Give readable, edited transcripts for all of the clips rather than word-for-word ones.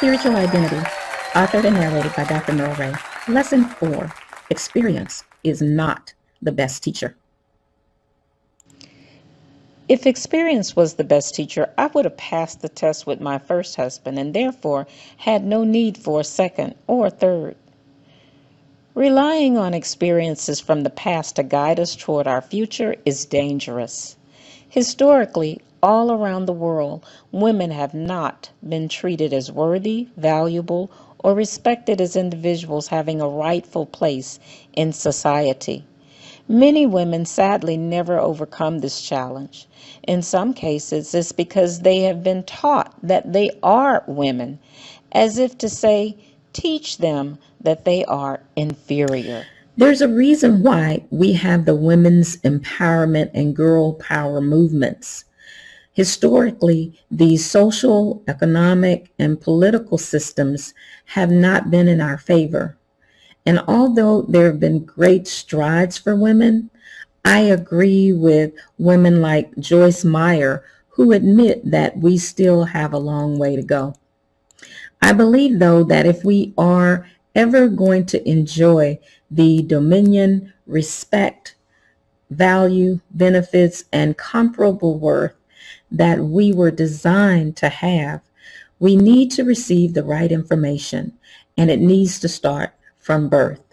Spiritual Identity, authored and narrated by Dr. Merle Ray. Lesson 4, experience is not the best teacher. If experience was the best teacher, I would have passed the test with my first husband and therefore had no need for a second or a third. Relying on experiences from the past to guide us toward our future is dangerous. Historically, all around the world, women have not been treated as worthy, valuable, or respected as individuals having a rightful place in society. Many women sadly never overcome this challenge. In some cases, it's because they have been taught that they are women, as if to say, teach them that they are inferior. There's a reason why we have the women's empowerment and girl power movements. Historically, these social, economic, and political systems have not been in our favor. And although there have been great strides for women, I agree with women like Joyce Meyer who admit that we still have a long way to go. I believe, though, that if we are ever going to enjoy the dominion, respect, value, benefits, and comparable worth that we were designed to have, we need to receive the right information, and it needs to start from birth.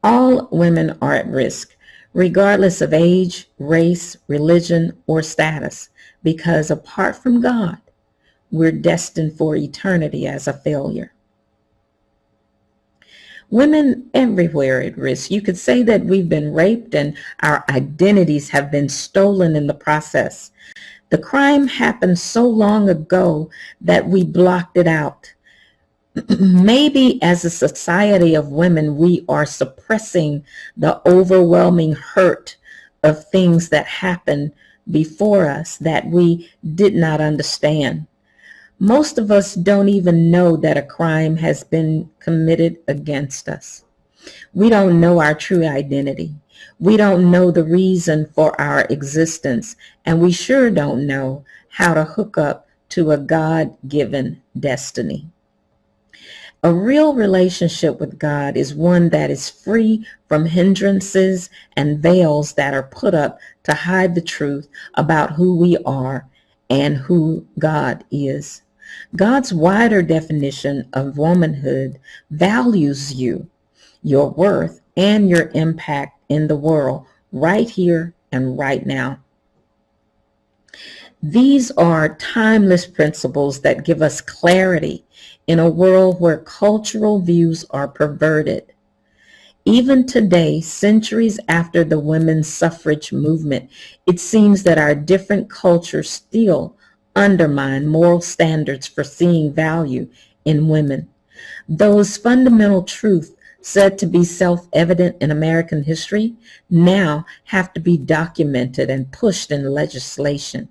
All women are at risk, regardless of age, race, religion, or status, because apart from God, we're destined for eternity as a failure. Women everywhere are at risk. You could say that we've been raped and our identities have been stolen in the process. The crime happened so long ago that we blocked it out. Maybe as a society of women, we are suppressing the overwhelming hurt of things that happened before us that we did not understand. Most of us don't even know that a crime has been committed against us. We don't know our true identity. We don't know the reason for our existence, and we sure don't know how to hook up to a God-given destiny. A real relationship with God is one that is free from hindrances and veils that are put up to hide the truth about who we are and who God is. God's wider definition of womanhood values you, your worth, and your impact in the world right here and right now. These are timeless principles that give us clarity in a world where cultural views are perverted. Even today, centuries after the women's suffrage movement, it seems that our different cultures still undermine moral standards for seeing value in women. Those fundamental truths said to be self-evident in American history now have to be documented and pushed in legislation.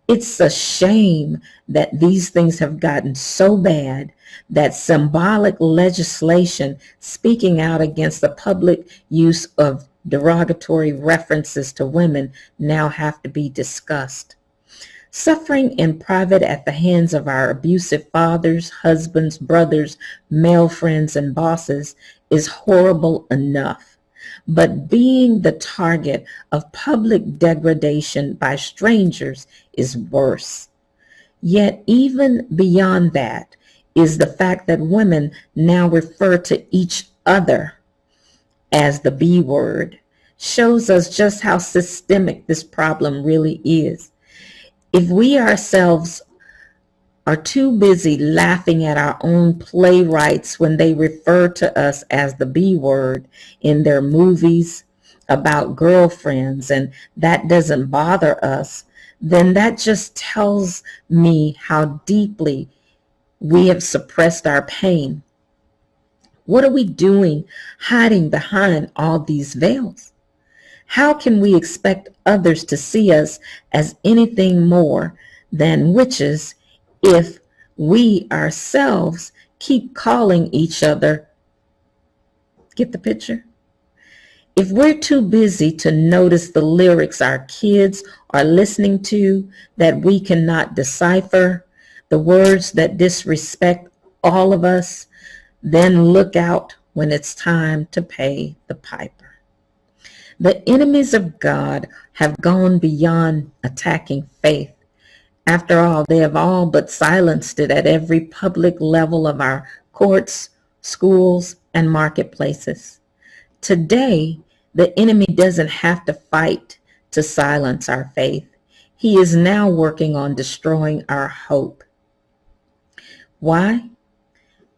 It's a shame that these things have gotten so bad that symbolic legislation speaking out against the public use of derogatory references to women now have to be discussed. Suffering in private at the hands of our abusive fathers, husbands, brothers, male friends, and bosses is horrible enough. But being the target of public degradation by strangers is worse. Yet even beyond that is the fact that women now refer to each other as the B word, shows us just how systemic this problem really is. If we ourselves are too busy laughing at our own playwrights when they refer to us as the B word in their movies about girlfriends, and that doesn't bother us, then that just tells me how deeply we have suppressed our pain. What are we doing hiding behind all these veils? How can we expect others to see us as anything more than witches if we ourselves keep calling each other? Get the picture? If we're too busy to notice the lyrics our kids are listening to that we cannot decipher, the words that disrespect all of us, then look out when it's time to pay the piper. The enemies of God have gone beyond attacking faith. After all, they have all but silenced it at every public level of our courts, schools, and marketplaces. Today, the enemy doesn't have to fight to silence our faith. He is now working on destroying our hope. Why?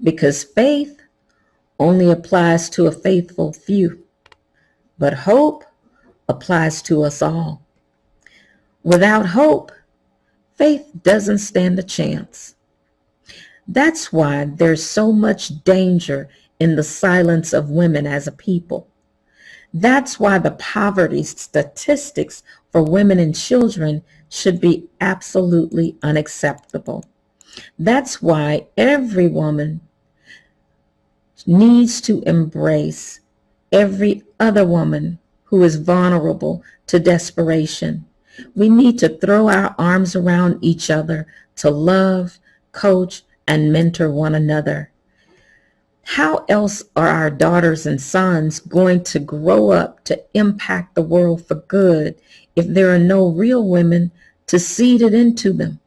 Because faith only applies to a faithful few, but hope applies to us all. Without hope, faith doesn't stand a chance. That's why there's so much danger in the silence of women as a people. That's why the poverty statistics for women and children should be absolutely unacceptable. That's why every woman needs to embrace every other woman who is vulnerable to desperation. We need to throw our arms around each other to love, coach, and mentor one another. How else are our daughters and sons going to grow up to impact the world for good if there are no real women to seed it into them?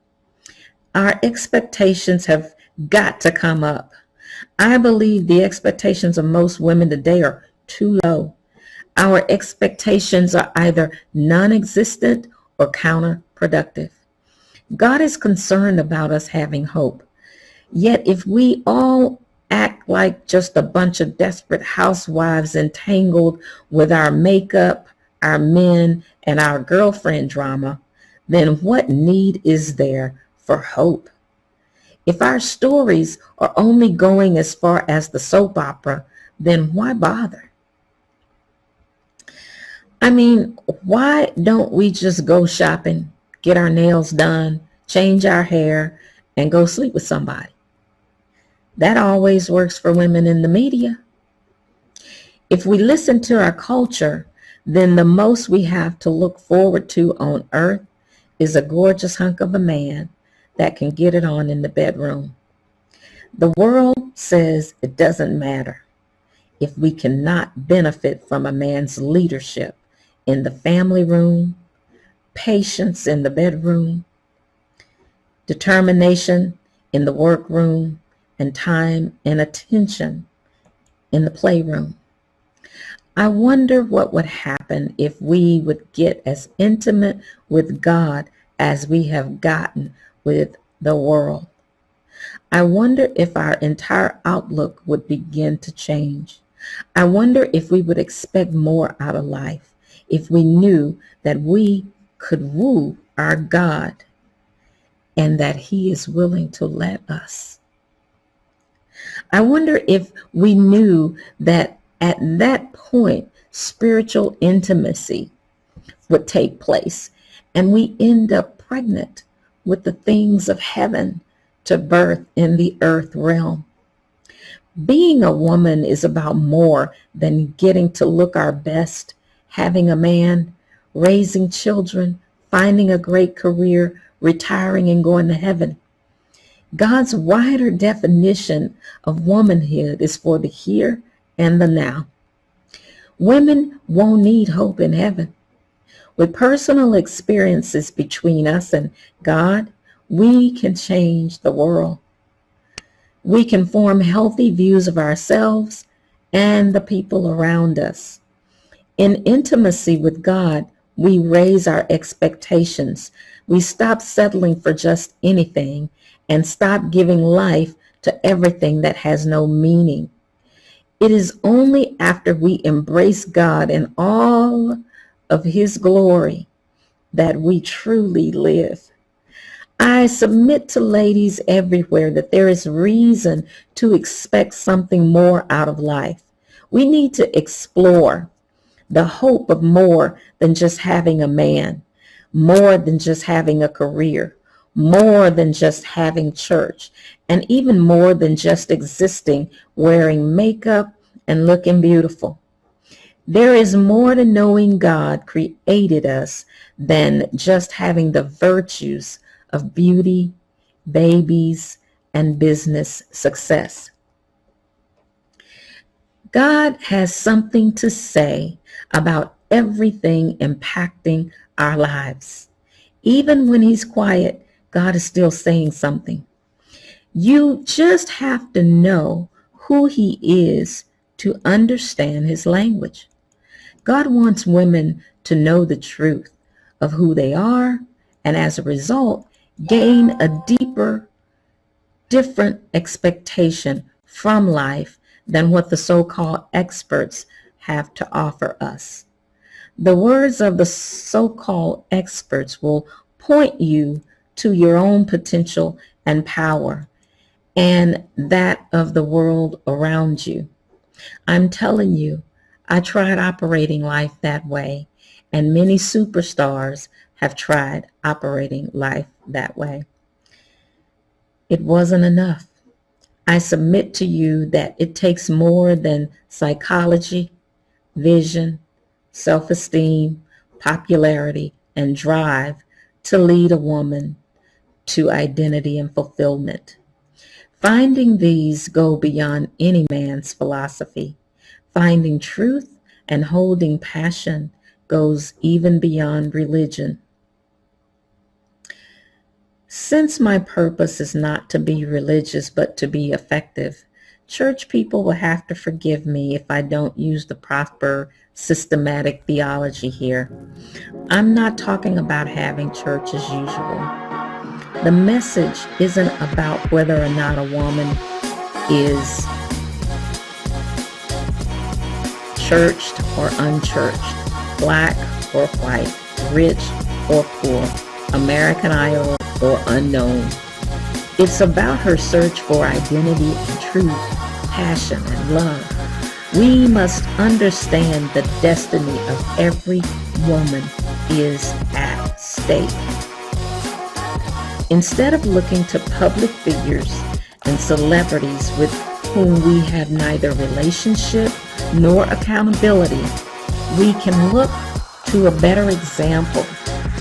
Our expectations have got to come up. I believe the expectations of most women today are too low. Our expectations are either non-existent or counterproductive. God is concerned about us having hope. Yet if we all act like just a bunch of desperate housewives entangled with our makeup, our men, and our girlfriend drama, then what need is there for hope? If our stories are only going as far as the soap opera, then why bother? I mean, why don't we just go shopping, get our nails done, change our hair, and go sleep with somebody? That always works for women in the media. If we listen to our culture, then the most we have to look forward to on earth is a gorgeous hunk of a man that can get it on in the bedroom. The world says it doesn't matter if we cannot benefit from a man's leadership in the family room, patience in the bedroom, determination in the workroom, and time and attention in the playroom. I wonder what would happen if we would get as intimate with God as we have gotten with the world. I wonder if our entire outlook would begin to change. I wonder if we would expect more out of life if we knew that we could woo our God and that He is willing to let us. I wonder if we knew that at that point, spiritual intimacy would take place and we end up pregnant with the things of heaven to birth in the earth realm. Being a woman is about more than getting to look our best, having a man, raising children, finding a great career, retiring and going to heaven. God's wider definition of womanhood is for the here and the now. Women won't need hope in heaven. With personal experiences between us and God, we can change the world. We can form healthy views of ourselves and the people around us. In intimacy with God, we raise our expectations. We stop settling for just anything and stop giving life to everything that has no meaning. It is only after we embrace God in all of His glory that we truly live. I submit to ladies everywhere that there is reason to expect something more out of life. We need to explore the hope of more than just having a man, more than just having a career, more than just having church, and even more than just existing, wearing makeup and looking beautiful. There is more to knowing God created us than just having the virtues of beauty babies, and business success. God has something to say about everything impacting our lives. Even when he's quiet, God is still saying something. You just have to know who he is to understand his language. God wants women to know the truth of who they are, and as a result, gain a deeper, different expectation from life than what the so-called experts have to offer us. The words of the so-called experts will point you to your own potential and power and that of the world around you. I'm telling you, I tried operating life that way, and many superstars have tried operating life that way. It wasn't enough. I submit to you that it takes more than psychology, vision, self-esteem, popularity, and drive to lead a woman to identity and fulfillment. Finding these go beyond any man's philosophy. Finding truth and holding passion goes even beyond religion. Since my purpose is not to be religious but to be effective, church people will have to forgive me if I don't use the proper systematic theology here. I'm not talking about having church as usual. The message isn't about whether or not a woman is churched or unchurched, black or white, rich or poor, American Idol or unknown. It's about her search for identity and truth, passion and love. We must understand the destiny of every woman is at stake. Instead of looking to public figures and celebrities with whom we have neither relationship nor accountability, we can look to a better example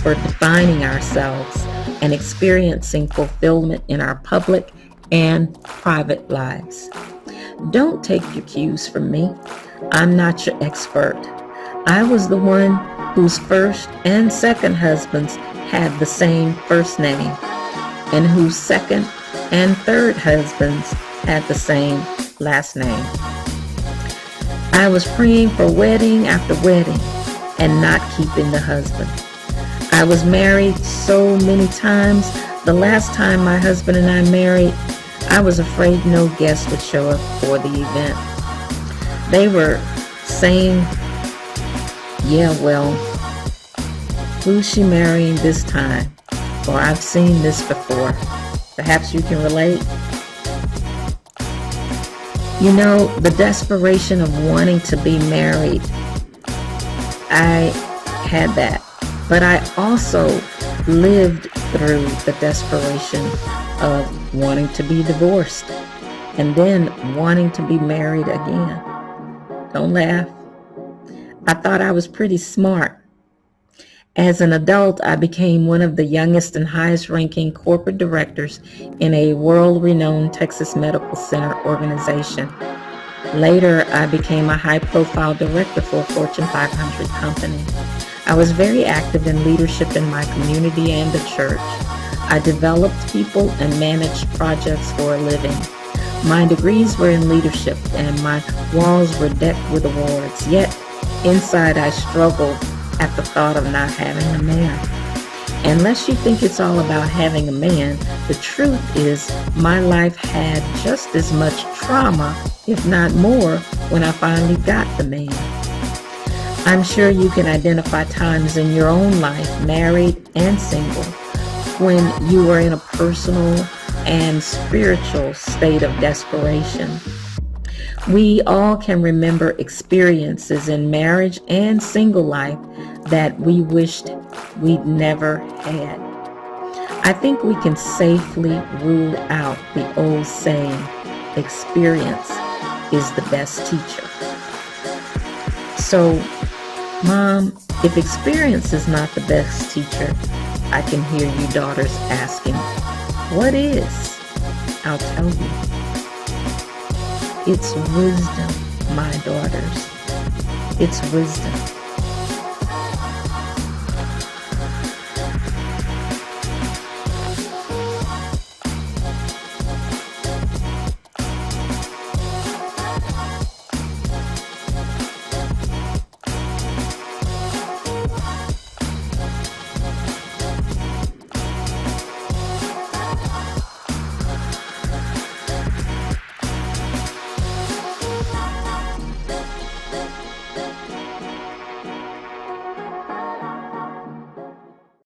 for defining ourselves and experiencing fulfillment in our public and private lives. Don't take your cues from me. I'm not your expert. I was the one whose first and second husbands had the same first name, and whose second and third husbands had the same last name. I was praying for wedding after wedding and not keeping the husband. I was married so many times. The last time my husband and I married, I was afraid no guests would show up for the event. They were saying, yeah, well, who's she marrying this time? Or I've seen this before. Perhaps you can relate. You know, the desperation of wanting to be married, I had that. But I also lived through the desperation of wanting to be divorced and then wanting to be married again. Don't laugh. I thought I was pretty smart. As an adult, I became one of the youngest and highest-ranking corporate directors in a world-renowned Texas Medical Center organization. Later, I became a high-profile director for a Fortune 500 company. I was very active in leadership in my community and the church. I developed people and managed projects for a living. My degrees were in leadership and my walls were decked with awards. Yet, inside I struggled at the thought of not having a man. Unless you think it's all about having a man, the truth is my life had just as much trauma, if not more, when I finally got the man. I'm sure you can identify times in your own life, married and single, when you were in a personal and spiritual state of desperation. We all can remember experiences in marriage and single life that we wished we'd never had. I think we can safely rule out the old saying, experience is the best teacher. So, Mom, if experience is not the best teacher, I can hear you daughters asking, What is? I'll tell you. It's wisdom, my daughters. It's wisdom.